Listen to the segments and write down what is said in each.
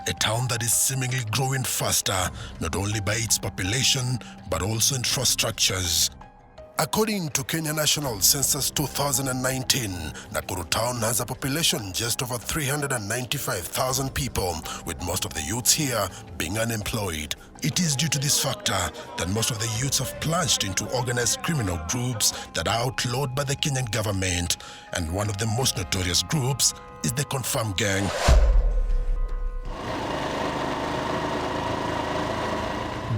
a town that is seemingly growing faster, not only by its population, but also infrastructures. According to Kenya National Census 2019, Nakuru town has a population just over 395,000 people, with most of the youths here being unemployed. It is due to this factor that most of the youths have plunged into organized criminal groups that are outlawed by the Kenyan government, and one of the most notorious groups is the Confirm Gang.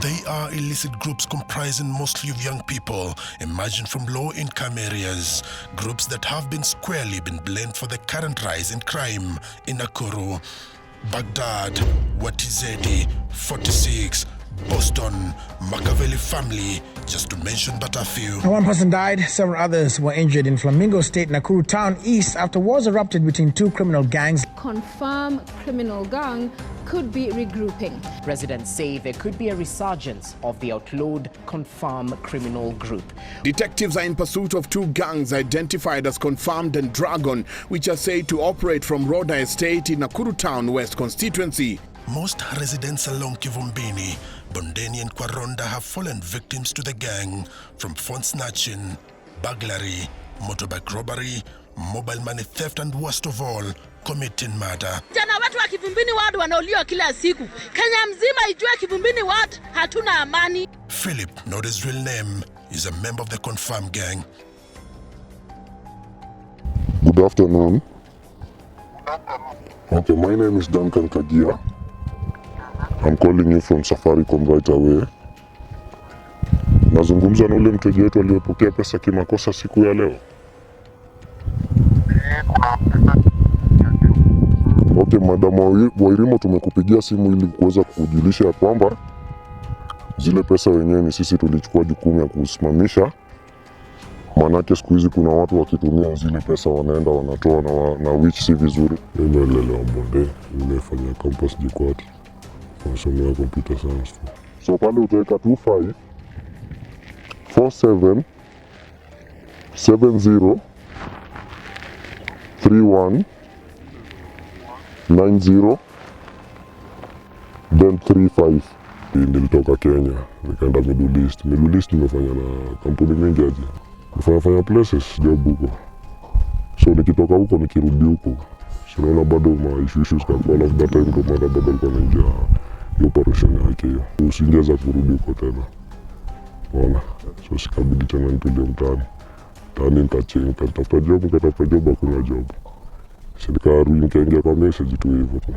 They are illicit groups comprising mostly of young people emerging from low-income areas, groups that have been squarely blamed for the current rise in crime in Nakuru, Baghdad, Watizedi, 46, Boston, Makaveli family, just to mention but a few. One person died, several others were injured in Flamingo State, Nakuru town east after wars erupted between two criminal gangs. Confirm criminal gang could be regrouping. Residents say there could be a resurgence of the outlawed Confirm criminal group. Detectives are in pursuit of two gangs identified as Confirmed and Dragon, which are said to operate from Roda Estate in Nakuru Town West constituency. Most residents along Kivumbini, Bondeni and Kwaronda have fallen victims to the gang, from phone snatching, burglary, motorbike robbery, mobile money theft, and worst of all, committing murder. Jana watu wa Kivumbini ward wanauliwa kila siku. Kenya mzima ijue Kivumbini ward hatuna amani. Philip, not his real name, is a member of the Confirm Gang. Good afternoon. Okay, my name is Duncan Kagia. I'm calling you from Safaricom right away. Nazungumza na ule mteja wetu aliyepokea pesa kimakosa siku ya leo. Okay, Madam Wairimo, tumekupigia simu ili kuweza kukujulisha ya kwamba zile pesa wenyewe ni sisi tulichukua jukumu ya kusimamisha. Manake siku hizi kuna watu wakitumia zile pesa wanaenda wanatoa na which si vizuri. Mimi nalelewa Bonde, nimefanya campus Jikwati. Nasomea computer science. So pale utaweka 25 47 70 31 90 then 35. Nilitoka Kenya nikaenda Middle East. Middle East nimefanya na kampuni mingi aje. Nifanya places job huko. So nikitoka huko nikirudi huko. So naona bado ma issues kwa all of that time ndo mara bado alikuwa anaingia operation yake hiyo. Usingeza kurudi huko tena. Ona. So sikabidi tena nitulie mtaani. Tani nikatafuta job hakuna job. So nikarudi nikaingia kwa message tu hivyo tu.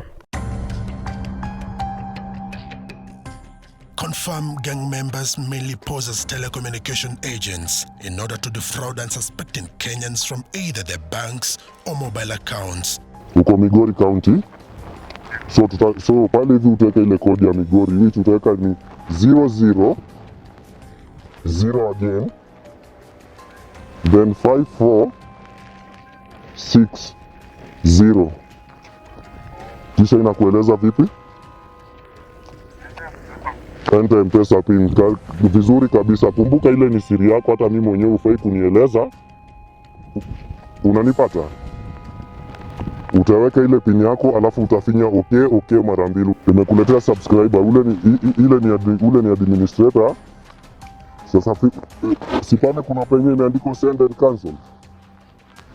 Confirm Gang members mainly pose as telecommunication agents in order to defraud unsuspecting Kenyans from either their banks or mobile accounts. Huko Migori County. So pale hivi utaweka ile kodi ya Migori, which utaweka ni 00 0 again then 5460. Kisha inakueleza vipi? Enter M-Pesa pin vizuri kabisa. Kumbuka ile ni siri yako, hata mimi mwenyewe ufai kunieleza. Unanipata? Utaweka ile pin yako alafu utafinya okay mara mbili. Nimekuletea subscriber, ule ni administrator. Sasa si pale kuna penye imeandikwa send and cancel.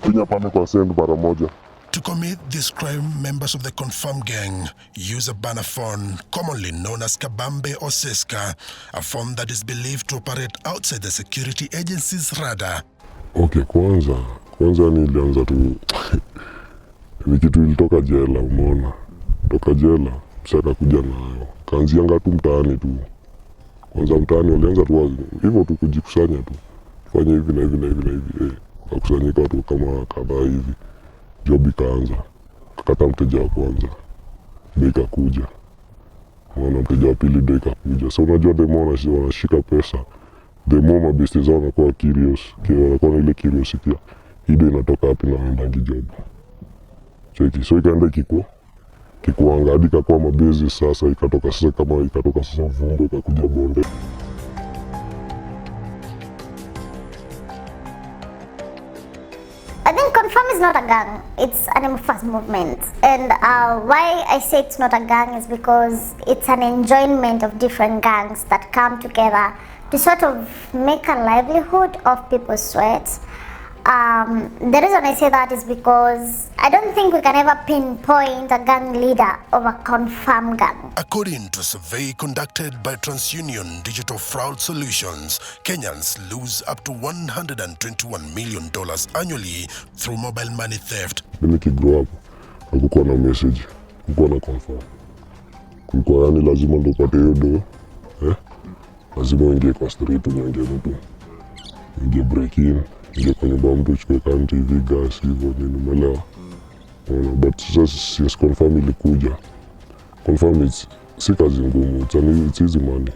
Finya pale kwa send mara moja. To commit this crime, members of the Confirm Gang use a banner phone, commonly known as Kabambe or Seska, a phone that is believed to operate outside the security agency's radar. Okay, kwanza nilianza tu ni kitu ilitoka jela, umeona. Toka jela, msaka kuja nayo. Kaanzianga tu mtaani tu. Kwanza mtaani walianza tu hivyo tu kujikusanya tu. Fanya hivi na hivi. Wakusanyika watu kama kadhaa hivi. Job ikaanza. Kakata mteja wa kwanza. Ndio ikakuja. Mwana mteja wa pili ndio ikakuja. So unajua demo wanashika pesa. Demo mabesti zao wanakuwa curious. Wanakuwa na ile curiosity. Hiyo inatoka wapi na wanaenda job. So ikaenda kikuanga hadi kakuwa mabezi sasa. Ikatoka sasa Vumbo ikakuja Bonde. I think Confirm is not a gang, it's an amorphous movement. And why I say it's not a gang is because it's an enjoyment of different gangs that come together to sort of make a livelihood of people's sweat. The reason I say that is because I don't think we can ever pinpoint a gang leader of a confirmed gang. According to a survey conducted by TransUnion Digital Fraud Solutions, Kenyans lose up to $121 million annually through mobile money theft. Mimi kigrow up, hakukuwa na message, hakukuwa na confirm. Kulikuwa yani lazima ndo upate hiyo do, lazima uingie kwa street unyonge mtu, uingie break in, uingie kwa nyumba mtu uchukue kama TV, gas, hivyo nini, umeelewa? But sasa yes, confirm ilikuja. Confirm si kazi ngumu, it's easy money.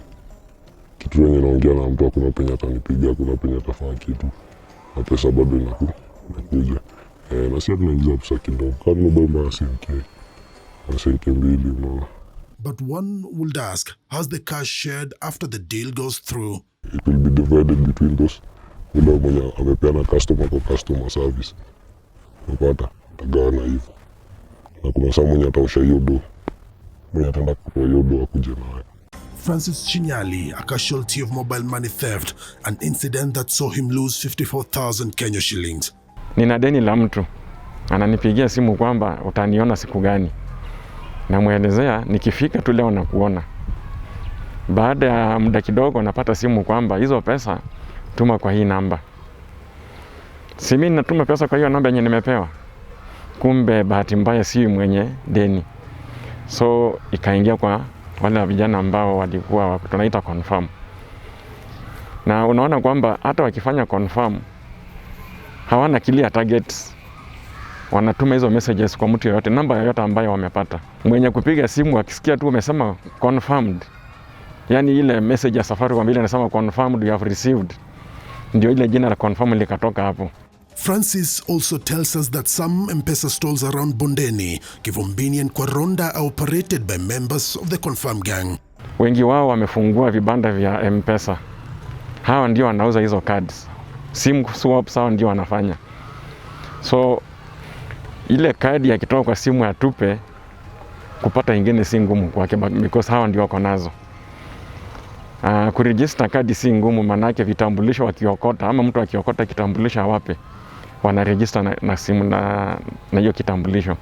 Kitu yenye naongea na mtu hakuna penye atanipiga, hakuna penye atafanya kitu. Na pesa bado inakuja. Na si tunaingiza pesa kidogo. Kama baba asenke mbili, unaona. But one would ask, how's the cash shared after the deal goes through? It will be divided between those wale mwenye amepeana customer kwa customer service. Unapata, tagawana hivyo. Na kuna saa mwenye ataosha hiyo do. Mwenye ataenda kutoa hiyo do akuje nayo. Francis Chinyali, a casualty of mobile money theft, an incident that saw him lose 54,000 Kenya shillings. Nina deni la mtu, ananipigia simu kwamba utaniona siku gani. Namuelezea nikifika tu leo nakuona. Baada ya muda kidogo napata simu kwamba hizo pesa tuma kwa hii namba. Si mimi natuma pesa kwa hiyo namba yenye nimepewa. Kumbe bahati mbaya si mwenye deni. So ikaingia kwa wale vijana ambao walikuwa tunaita confirm. Na unaona kwamba hata wakifanya confirm hawana clear targets. Wanatuma hizo messages kwa mtu yoyote, namba yoyote ambayo wamepata. Mwenye kupiga simu akisikia tu umesema confirmed, yani ile message ya Safaricom ile inasema confirmed you have received, ndio ile jina la confirm likatoka hapo. Francis also tells us that some M-Pesa stalls around Bondeni, Kivumbini and Kwaronda are operated by members of the confirmed gang. Wengi wao wamefungua vibanda vya M-Pesa. Hawa ndio wanauza hizo cards. Sim swaps hawa ndio wanafanya. So ile kadi yakitoka kwa simu ya tupe kupata ingine si ngumu kwake because hawa ndio wako nazo. Kuregister kadi si ngumu, manake vitambulisho wakiokota ama mtu akiokota kitambulisho awape, wanaregister na simu na hiyo kitambulisho.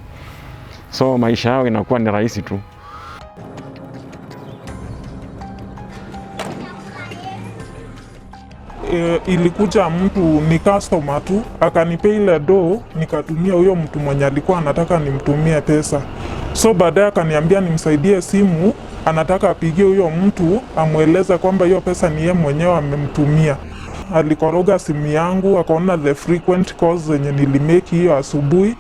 So maisha yao inakuwa ni rahisi tu. Ilikuja mtu ni customer tu akanipea ile do, nikatumia huyo mtu mwenye alikuwa anataka nimtumie pesa. So baadaye akaniambia nimsaidie simu, anataka apigie huyo mtu amueleza kwamba hiyo pesa ni yeye mwenyewe amemtumia. Alikoroga simu yangu, akaona the frequent calls zenye nilimeki hiyo asubuhi,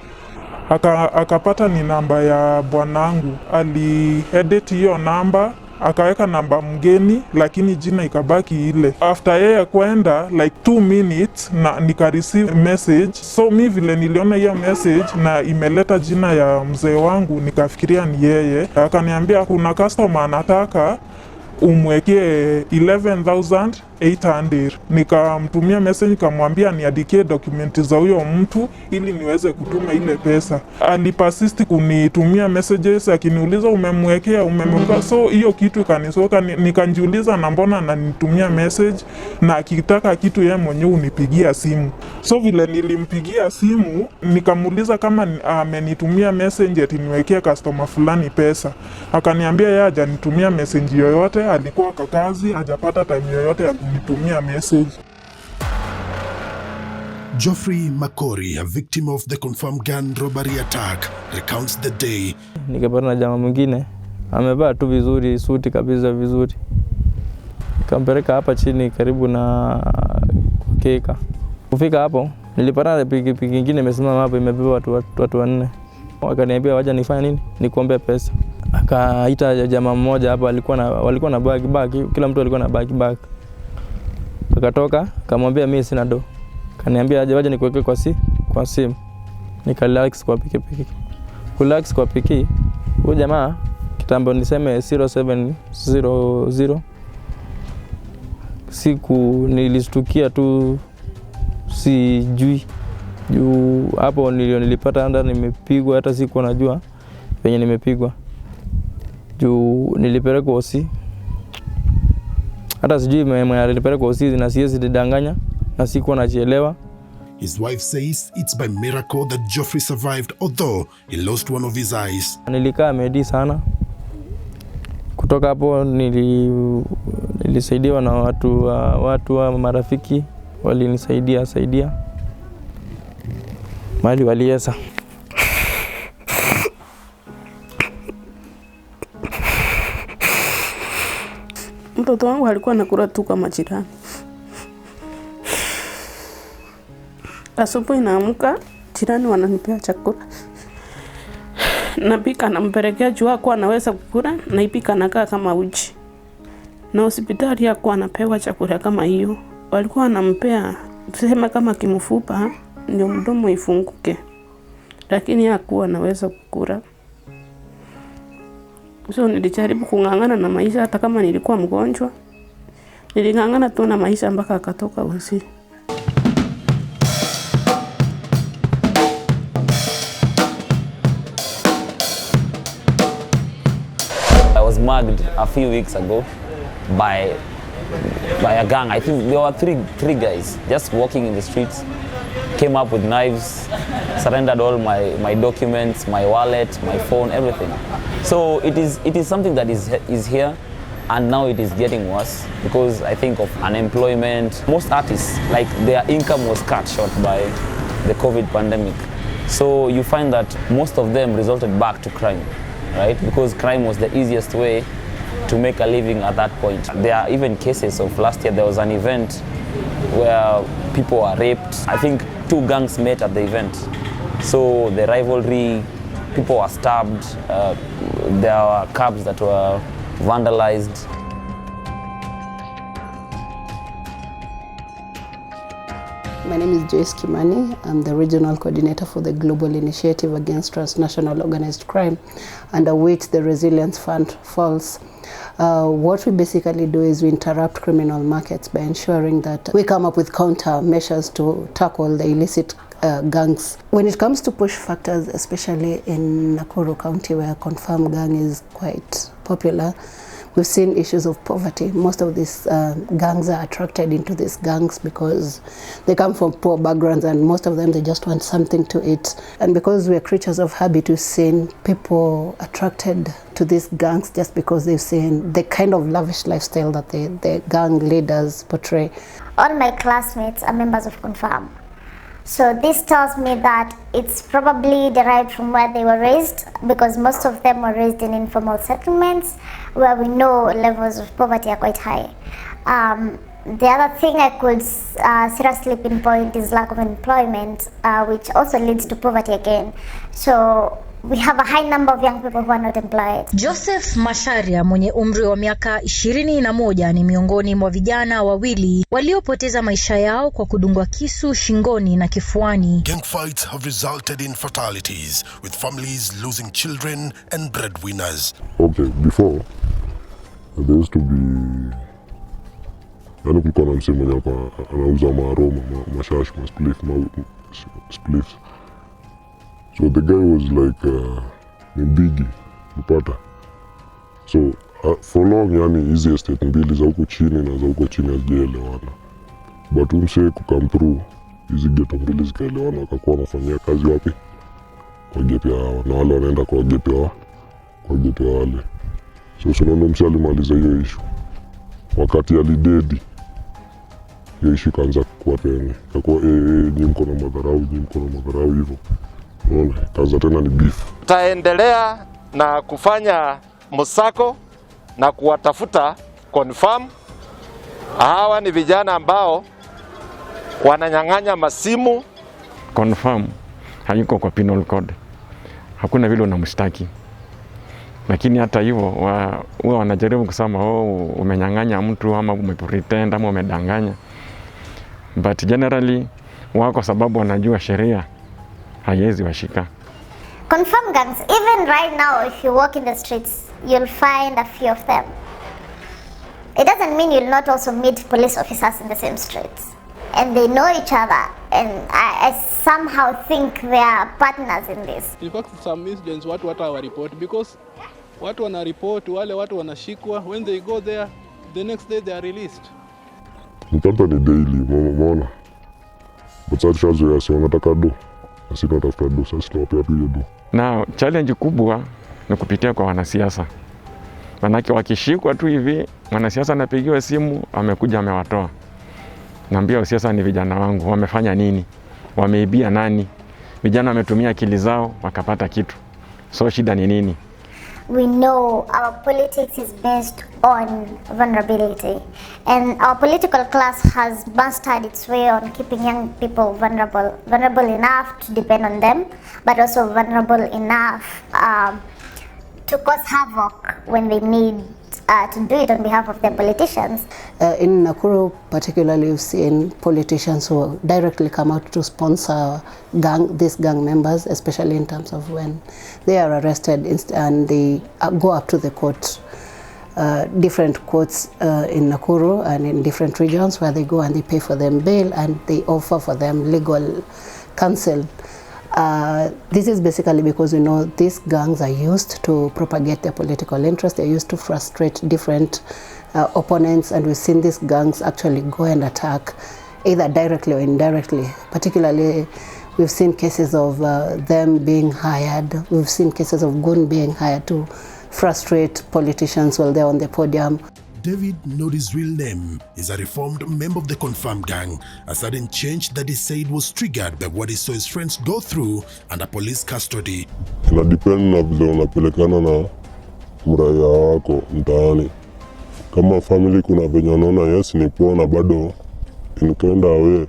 akapata ni namba ya bwanangu. Aliedit hiyo namba, akaweka namba mgeni lakini jina ikabaki ile. After yeye kwenda like 2 minutes na nika receive message. So mi vile niliona hiyo message na imeleta jina ya mzee wangu, nikafikiria ni yeye. Akaniambia kuna customer anataka umwekee 11,800. Nikamtumia message nikamwambia niandikie dokumenti za huyo mtu ili niweze kutuma ile pesa. Alipersist kunitumia messages akiniuliza umemwekea. So hiyo kitu kanisoka, nikanjiuliza na mbona ananitumia message na akitaka kitu yeye mwenyewe unipigia simu. So vile nilimpigia simu nikamuuliza kama amenitumia message eti niwekee customer fulani pesa. Akaniambia yeye hajanitumia message yoyote, alikuwa kwa kazi, hajapata time yoyote ya kunitumia message. Geoffrey Makori, a victim of the confirmed gang robbery attack, recounts the day. Nikapata na jamaa mwingine amevaa tu vizuri, suti kabisa vizuri. Kampeleka hapa chini karibu na Keka. Kufika hapo nilipata na pikipiki nyingine imesimama hapo, imebeba watu 4. Wakaniambia waje nifanye nini? Nikuombe pesa. Akaita jamaa mmoja hapa, walikuwa na bag, kila mtu alikuwa na bag. Akatoka, akamwambia mimi sina do. Kaniambia waje nikuweke kwa simu. Nikarelax kwa pikipiki. Relax kwa piki. Huyo jamaa kitambo niseme 0700. Siku nilistukia tu sijui. Juu hapo nilipata anda nimepigwa, hata siku najua venye nimepigwa. Juu nilipelekwa hosi. Hata sijui mwenye alipelekwa hosi na siwezi danganya na siku najielewa. His wife says it's by miracle that Geoffrey survived, although he lost one of his eyes. Nilikaa medi sana. Kutoka hapo nilisaidiwa na watu wa marafiki walinisaidia mali waliesa. Mtoto wangu alikuwa anakula tu kama jirani. Asubuhi naamka, jirani wananipea chakula. Napika nampelekea juu hakuwa anaweza kukula, naipika nakaa kama uji. Na hospitali hakuwa anapewa chakula kama hiyo. Walikuwa wanampea tuseme kama kimfupa ndio mdomo ifunguke. Lakini hakuwa anaweza kukula. So nilijaribu kung'ang'ana na maisha hata kama nilikuwa mgonjwa. Niling'ang'ana tu na maisha mpaka akatoka hosi. I was mugged a few weeks ago by a gang. I think there were three guys just walking in the streets, came up with knives, surrendered all my documents, my wallet, my phone, everything. So it is something that is here, and now it is getting worse because I think of unemployment. Most artists, like their income was cut short by the COVID pandemic. So you find that most of them resorted back to crime, right? Because crime was the easiest way to make a living at that point. There are even cases of last year, there was an event where people were raped. I think 2 gangs met at the event. So the rivalry, people were stabbed, there were cabs that were vandalized. My name is Joyce Kimani. I'm the regional coordinator for the Global Initiative Against Transnational Organized Crime, under which the Resilience Fund falls. What we basically do is we interrupt criminal markets by ensuring that we come up with countermeasures to tackle the illicit gangs. When it comes to push factors, especially in Nakuru County where confirmed gang is quite popular, we've seen issues of poverty. Most of these gangs are attracted into these gangs because they come from poor backgrounds, and most of them, they just want something to eat. And because we're creatures of habit, we've seen people attracted to these gangs just because they've seen the kind of lavish lifestyle that the gang leaders portray. All my classmates are members of Confirm. So this tells me that it's probably derived from where they were raised, because most of them were raised in informal settlements where we know levels of poverty are quite high. The other thing I could seriously pinpoint is lack of employment, which also leads to poverty again. So we have a high number of young people who are not employed. Joseph Masharia mwenye umri wa miaka 21 ni miongoni mwa vijana wawili waliopoteza maisha yao kwa kudungwa kisu shingoni na kifuani. Gang fights have resulted in fatalities, with families losing children and breadwinners. Okay, before there used to be, yani kulikuwa na msemo mwenye anauza maaroma, mashash, spliffs. So the guy was like ni bigi, upata. So for long, yani hizi estate mbili za huko chini na za huko chini hazijaelewana. But umse kukam through, hizi ghetto mbili zikaelewana, wakakuwa wanafanyia kazi wapi? Kwa gepe hawa, na wale wanaenda kwa gepe hawa, kwa gepe wale. So sunono mse alimaliza hiyo issue. Wakati alidedi, hiyo issue kaanza kukua tena. Kakua nyi mko na madharau hivyo. Kaanza tena ni beef. Taendelea na kufanya msako na kuwatafuta confirm. Hawa ni vijana ambao wananyang'anya masimu. Confirm hayuko kwa penal code. Hakuna vile unamshtaki. Lakini hata hivyo wao wanajaribu kusema umenyang'anya mtu ama umepretend ama umedanganya. But generally wako sababu wanajua sheria haiwezi washika. Confirmed gangs, even right now, if you walk in the streets, you'll find a few of them. It doesn't mean you'll not also meet police officers in the same streets. and they know each other, and I somehow think they are partners in this. In fact, some incidents watu hawaripoti because watu wanaripoti, wale watu wanashikwa, when they go there, the next day they are released. Mtanta ni daily, mwana. But sasa tushazoea, si wanataka do. Sisi tunatafuta do, sasa tunawapea tu hiyo do. Na challenge kubwa ni kupitia kwa wanasiasa. Manake wakishikwa tu hivi, mwanasiasa anapigiwa simu, amekuja amewatoa. Naambia siasa ni vijana wangu, wamefanya nini? Wameibia nani? Vijana wametumia akili zao wakapata kitu. So shida ni nini? We know our politics is based on vulnerability, and our political class has mastered its way on keeping young people vulnerable enough to depend on them, but also vulnerable enough to cause havoc when they need to do it on behalf of their politicians. In Nakuru particularly, we've seen politicians who directly come out to sponsor these gang members, especially in terms of when they are arrested and they go up to the court, different courts in Nakuru and in different regions, where they go and they pay for them bail and they offer for them legal counsel. This is basically because we know these gangs are used to propagate their political interest. They're used to frustrate different opponents, and we've seen these gangs actually go and attack either directly or indirectly. Particularly, we've seen cases of them being hired. We've seen cases of gun being hired to frustrate politicians while they're on the podium. David, not his real name, is a reformed member of the Confirm gang, a sudden change that he said was triggered by what he saw his friends go through under police custody. Ina depend na vile unapelekana na mraia wako mtaani. Kama family kuna venye naona yes ni poa na bado inkaenda we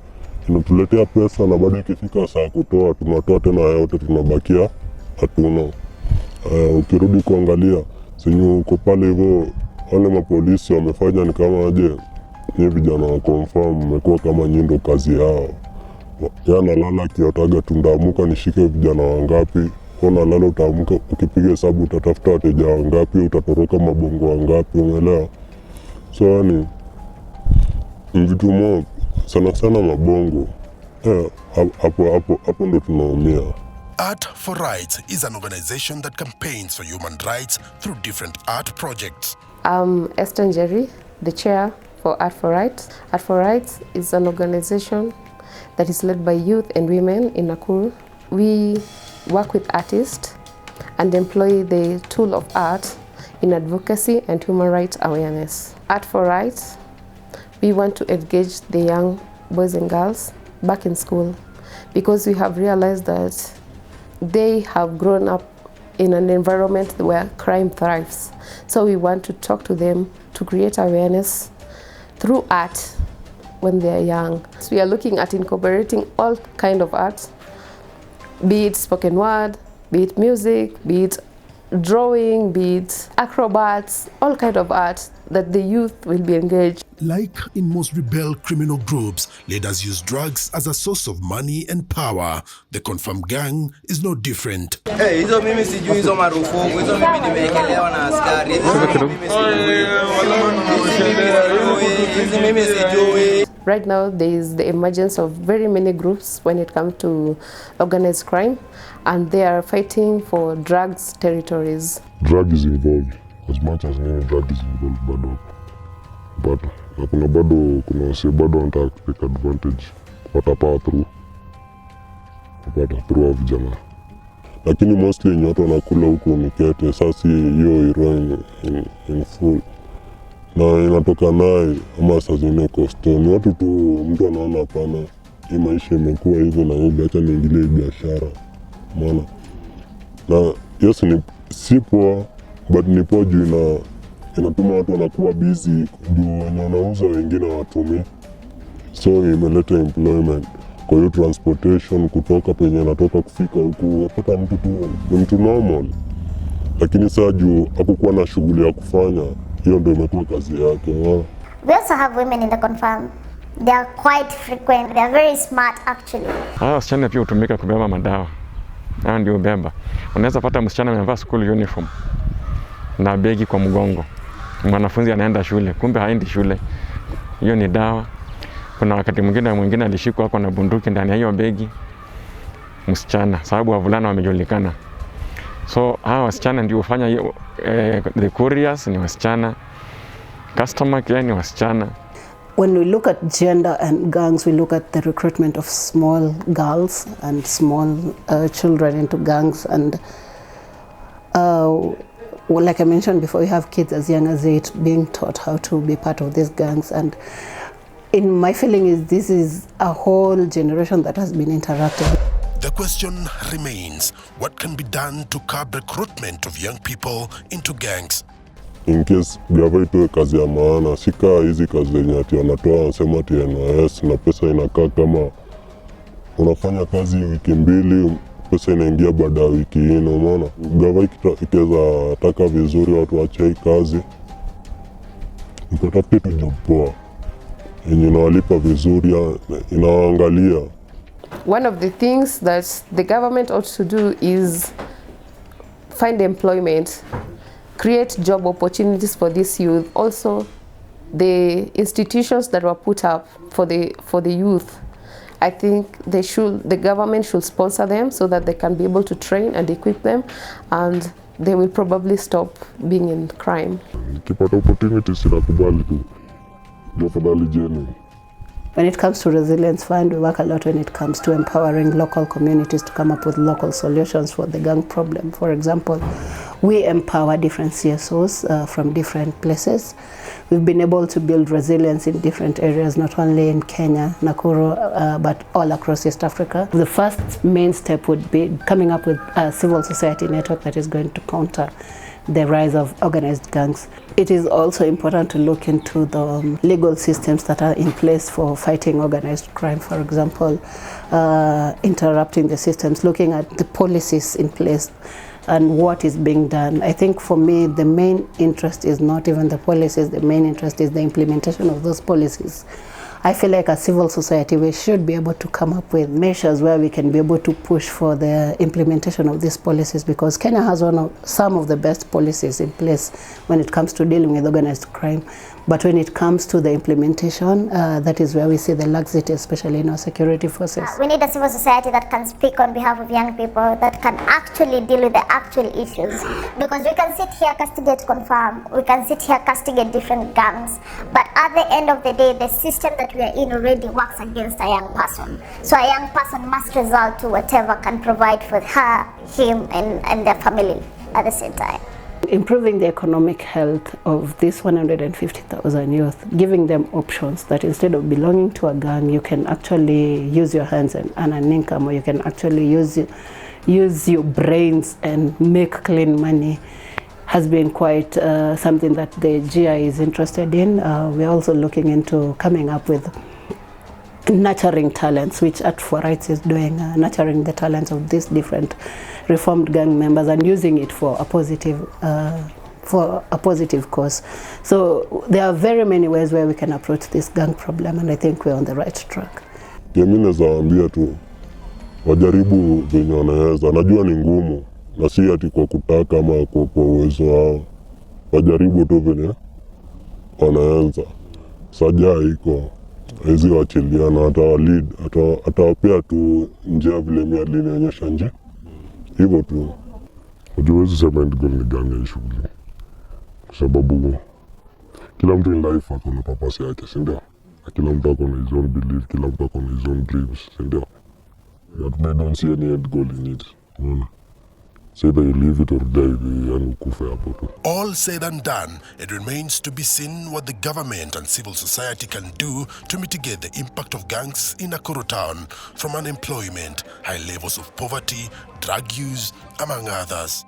inatuletea pesa na bado ikifika saa kutoa tunatoa tena yote tunabakia hatuna. Ukirudi kuangalia sinyo uko pale hivyo, wale mapolisi wamefanya ni kama aje ni vijana wa Confirm wamekuwa kama nyindo kazi yao. Yana lala kiotaga tundamuka nishike vijana wangapi, ona lala utamuka ukipiga hesabu utatafuta wateja wangapi, utatoroka mabongo wangapi, umeelewa? So ni vitu mo sana mabongo. Hapo ndo tunaumia. Art for Rights is an organization that campaigns for human rights through different art projects. I'm Esther Njeri, the chair for Art for Rights. Art for Rights is an organization that is led by youth and women in Nakuru. We work with artists and employ the tool of art in advocacy and human rights awareness. Art for Rights, we want to engage the young boys and girls back in school because we have realized that they have grown up in an environment where crime thrives. So we want to talk to them to create awareness through art when they are young. So we are looking at incorporating all kind of arts, be it spoken word, be it music, be it drawing, be it acrobats, all kind of art that the youth will be engaged. Like in most rebel criminal groups, leaders use drugs as a source of money and power. The Confirm gang is no different. Hey, hizo mimi sijui hizo marufuku, hizo mimi nimeekelewa na askari. Hizo mimi sijui. Right now there is the emergence of very many groups when it comes to organized crime, and they are fighting for drugs territories. Drug is involved as much as any drug is involved but kuna wasi bado wanataka take advantage, watapaa through vijana, lakini mostly yenye watu wanakula huku ni kete. Sasa hiyo heroin in full na inatoka naye ama saa zingine kostoni. Watu tu mtu anaona hapana, hii maisha imekuwa hivyo na hivi, acha niingilie biashara, umeona? Na yes ni si poa, but ni poa juu inatuma watu wanakuwa busy juu wenye wanauza wengine watumii. So imeleta employment. Kwa hiyo transportation kutoka penye natoka kufika huku, wapata mtu tu ni mtu normal. Lakini saa juu hakukuwa na shughuli ya kufanya, hiyo ndio imekuwa kazi yake. We also have women in the Confirm. They are quite frequent. They are very smart actually. Wasichana pia hutumika kubeba madawa. Hao ndio beba. Unaweza pata msichana amevaa school uniform na begi kwa mgongo. Mwanafunzi anaenda shule, kumbe haendi shule. Hiyo ni dawa. Kuna wakati mwingine alishikwa ako na bunduki ndani ya hiyo begi, msichana, sababu wavulana wamejulikana. So hawa wasichana ndio hufanya hiyo, the couriers ni wasichana, customer care ni wasichana. When we look at gender and gangs, we look at the recruitment of small girls and small children into gangs. And like I mentioned before, we have kids as young as 8 being taught how to be part of these gangs. And in my feeling is this is a whole generation that has been interrupted. The question remains, what can be done to curb recruitment of young people into gangs? In case gava itoe kazi ya maana, sika hizi kazi zenye ati wanatoa wanasema ati NYS na pesa inakaa kama unafanya kazi wiki 2, pesa inaingia baada ya wiki 4, umeona? Gava ikiweza taka vizuri watu waache hii kazi, mtatafutie tu job poa yenye inawalipa vizuri, inawaangalia. One of the things that the government ought to do is find employment, create job opportunities for this youth. Also, the institutions that were put up for the youth, I think the government should sponsor them so that they can be able to train and equip them, and they will probably stop being in crime. Nikipata opportunities nakubali tu. Tafadhali jeni. When it comes to Resilience Fund, we work a lot when it comes to empowering local communities to come up with local solutions for the gang problem. For example, we empower different CSOs from different places. We've been able to build resilience in different areas, not only in Kenya, Nakuru, but all across East Africa. The first main step would be coming up with a civil society network that is going to counter the rise of organized gangs. It is also important to look into the legal systems that are in place for fighting organized crime. For example, interrupting the systems, looking at the policies in place and what is being done. I think for me, the main interest is not even the policies, the main interest is the implementation of those policies. I feel like as civil society, we should be able to come up with measures where we can be able to push for the implementation of these policies, because Kenya has some of the best policies in place when it comes to dealing with organized crime. But when it comes to the implementation, that is where we see the laxity, especially in our security forces. We need a civil society that can speak on behalf of young people, that can actually deal with the actual issues. Because we can sit here, castigate, confirm, we can sit here, castigate different gangs, but at the end of the day, the system that we are in already works against a young person. So a young person must resort to whatever can provide for her, him, and their family at the same time. Improving the economic health of this 150,000 youth, giving them options that instead of belonging to a gang, you can actually use your hands and earn an income, or you can actually use your brains and make clean money, has been quite something that the GI is interested in. We're also looking into coming up with nurturing talents, which Art for Rights is doing, nurturing the talents of these different reformed gang members and using it for a positive cause. So there are very many ways where we can approach this gang problem, and I think we're on the right track. Mimi naweza waambia tu wajaribu venye wanaweza. Najua ni ngumu, na si ati kwa kutaka ama kwa uwezo wao. Wajaribu tu venye wanaweza. Sajaa iko, hizi wachiliana, atawapea tu njia vile mimi alinionyesha njia. Hivyo tu. Huwezi sema end goal ni gang ya shughuli. Kwa sababu kila mtu in life ako na purpose yake, si ndio? Kila mtu ako na his own belief, kila mtu ako na his own dreams, si ndio? But I don't see any end goal in it. So either you leave it or die, yani kufa hapo tu. All said and done, it remains to be seen what the government and civil society can do to mitigate the impact of gangs in Nakuru town, from unemployment, high levels of poverty, drug use, among others.